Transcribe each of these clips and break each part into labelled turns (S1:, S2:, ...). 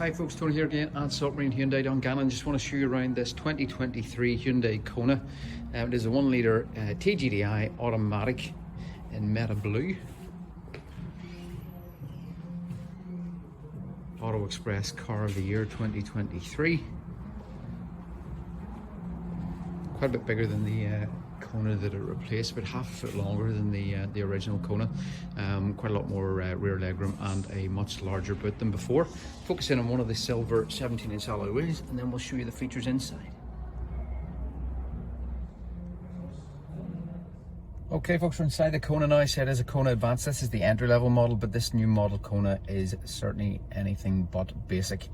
S1: Hi folks, Tony here again at Saltmarine Hyundai Dungannon. Just want to show you around this 2023 Hyundai Kona. It is a 1 litre TGDI automatic in Meta Blue. Auto Express Car of the Year 2023. Quite a bit bigger than the Kona that it replaced, about half a foot longer than the original Kona. Quite a lot more rear legroom and a much larger boot than before. Focusing on one of the silver 17-inch alloy wheels, and then we'll show you the features inside. Okay folks, we're inside the Kona now. I said it is a Kona Advance. This is the entry-level model, but this new model Kona is certainly anything but basic.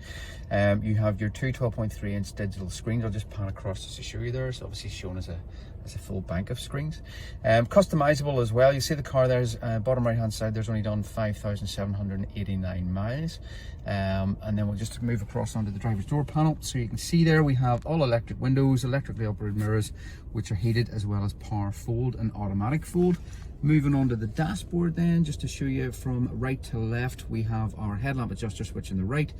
S1: You have your two 12.3-inch digital screens. I'll just pan across just to show you there. It's obviously shown as a full bank of screens. Customizable as well. You see the car there's bottom right hand side, there's only done 5,789 miles. And then we'll just move across onto the driver's door panel. So you can see there we have all electric windows, electrically operated mirrors, which are heated, as well as power fold and automatic fold. Moving on to the dashboard then, just to show you from right to left, we have our headlamp adjuster switch on the right.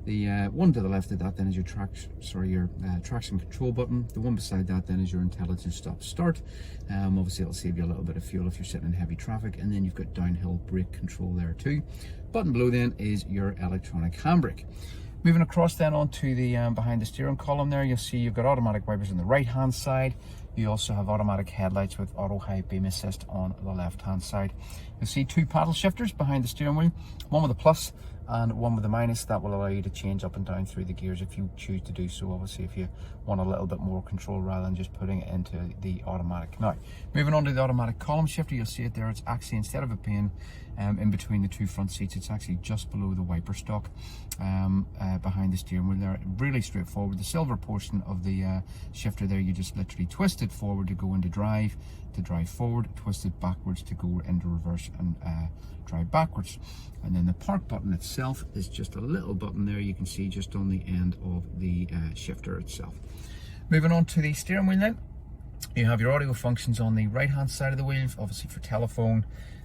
S1: The one to the left of that then is your traction control button. The one beside that then is your intelligent stop start. Obviously it'll save you a little bit of fuel if you're sitting in heavy traffic, and then you've got downhill brake control there too. Button below then is your electronic handbrake. Moving across then onto the behind the steering column there, you'll see you've got automatic wipers on the right hand side. You also have automatic headlights with auto high beam assist on the left hand side. You'll see two paddle shifters behind the steering wheel, one with a plus and one with a minus. That will allow you to change up and down through the gears if you choose to do so, obviously if you want a little bit more control rather than just putting it into the automatic. Now, moving on to the automatic column shifter, you'll see it there. It's actually, instead of it being in between the two front seats, it's actually just below the wiper stock behind the steering wheel there. Really straightforward. The silver portion of the shifter there, you just literally twist it forward to go into drive, to drive forward, twist it backwards to go into reverse and drive backwards. And then the park button itself is just a little button there, you can see just on the end of the shifter itself. Moving on to the steering wheel then, you have your audio functions on the right hand side of the wheel, obviously for telephone,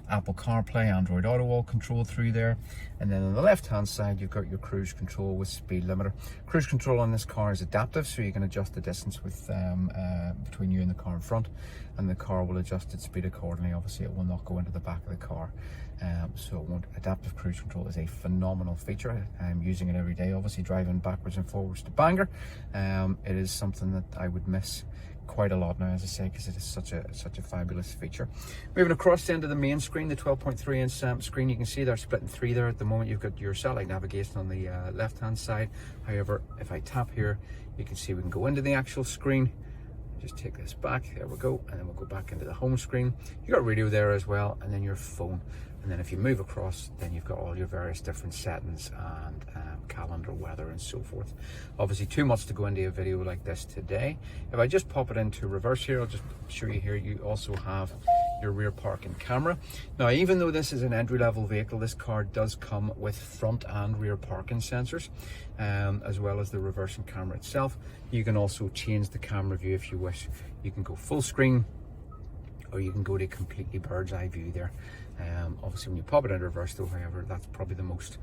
S1: Apple CarPlay, Android Auto, all controlled through there. And then on the left hand side you've got your cruise control with speed limiter. Cruise control on this car is adaptive, so you can adjust the distance with between you and the car in front, and the car will adjust its speed accordingly. Obviously it will not go into the back of the car, so it won't. Adaptive cruise control is a phenomenal feature. I'm using it every day, obviously driving backwards and forwards to Bangor. It is something that I would miss quite a lot now, as I say, because it is such a fabulous feature. Moving across then to the main screen, the 12.3-inch screen, you can see they're split in three there. At the moment you've got your satellite navigation on the left hand side. However, if I tap here, you can see we can go into the actual screen. Just take this back, there we go, and then we'll go back into the home screen. You got radio there as well, and then your phone. And then if you move across, then you've got all your various different settings and calendar, weather, and so forth. Obviously too much to go into a video like this today. If I just pop it into reverse here, I'll just show you here, you also have your rear parking camera. Now, even though this is an entry-level vehicle, this car does come with front and rear parking sensors, as well as the reversing camera itself. You can also change the camera view if you wish. You can go full screen, or you can go to completely bird's eye view there. Obviously when you pop it into reverse though, however, that's probably the most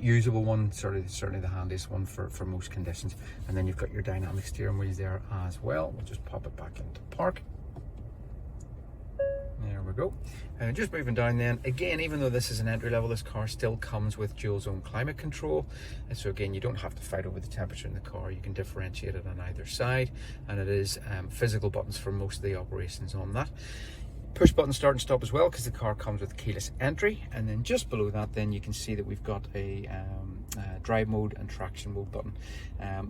S1: usable one, certainly the handiest one for most conditions. And then you've got your dynamic steering wheels there as well. We'll just pop it back into park. There we go. And just moving down then, again, even though this is an entry level, this car still comes with dual zone climate control. And so again, you don't have to fight over the temperature in the car. You can differentiate it on either side, and it is physical buttons for most of the operations on that. Push button start and stop as well, because the car comes with keyless entry. And then just below that then you can see that we've got a drive mode and traction mode button,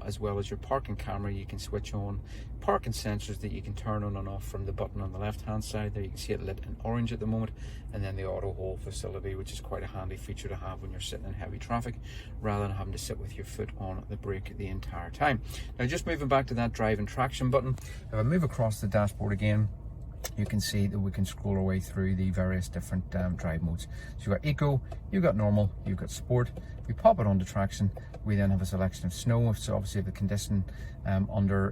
S1: as well as your parking camera. You can switch on parking sensors that you can turn on and off from the button on the left hand side there. You can see it lit in orange at the moment. And then the auto hold facility, which is quite a handy feature to have when you're sitting in heavy traffic, rather than having to sit with your foot on the brake the entire time. Now just moving back to that drive and traction button, if I move across the dashboard again, you can see that we can scroll our way through the various different drive modes. So you've got eco, you've got normal, you've got sport. If we pop it onto traction, we then have a selection of snow. So obviously if the condition under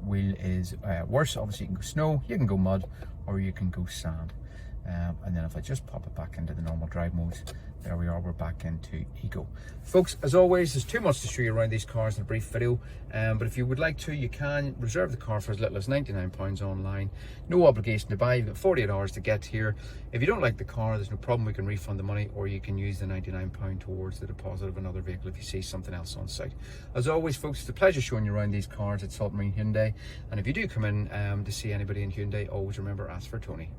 S1: wheel is worse, obviously you can go snow, you can go mud, or you can go sand. and then if I just pop it back into the normal drive modes, there we are, we're back into Eco. Folks, as always, there's too much to show you around these cars in a brief video, but if you would like to, you can reserve the car for as little as £99 online. No obligation to buy, you've got 48 hours to get here. If you don't like the car, there's no problem, we can refund the money, or you can use the £99 towards the deposit of another vehicle if you see something else on site. As always, folks, it's a pleasure showing you around these cars at Saltmarine Hyundai, and if you do come in to see anybody in Hyundai, always remember, ask for Tony.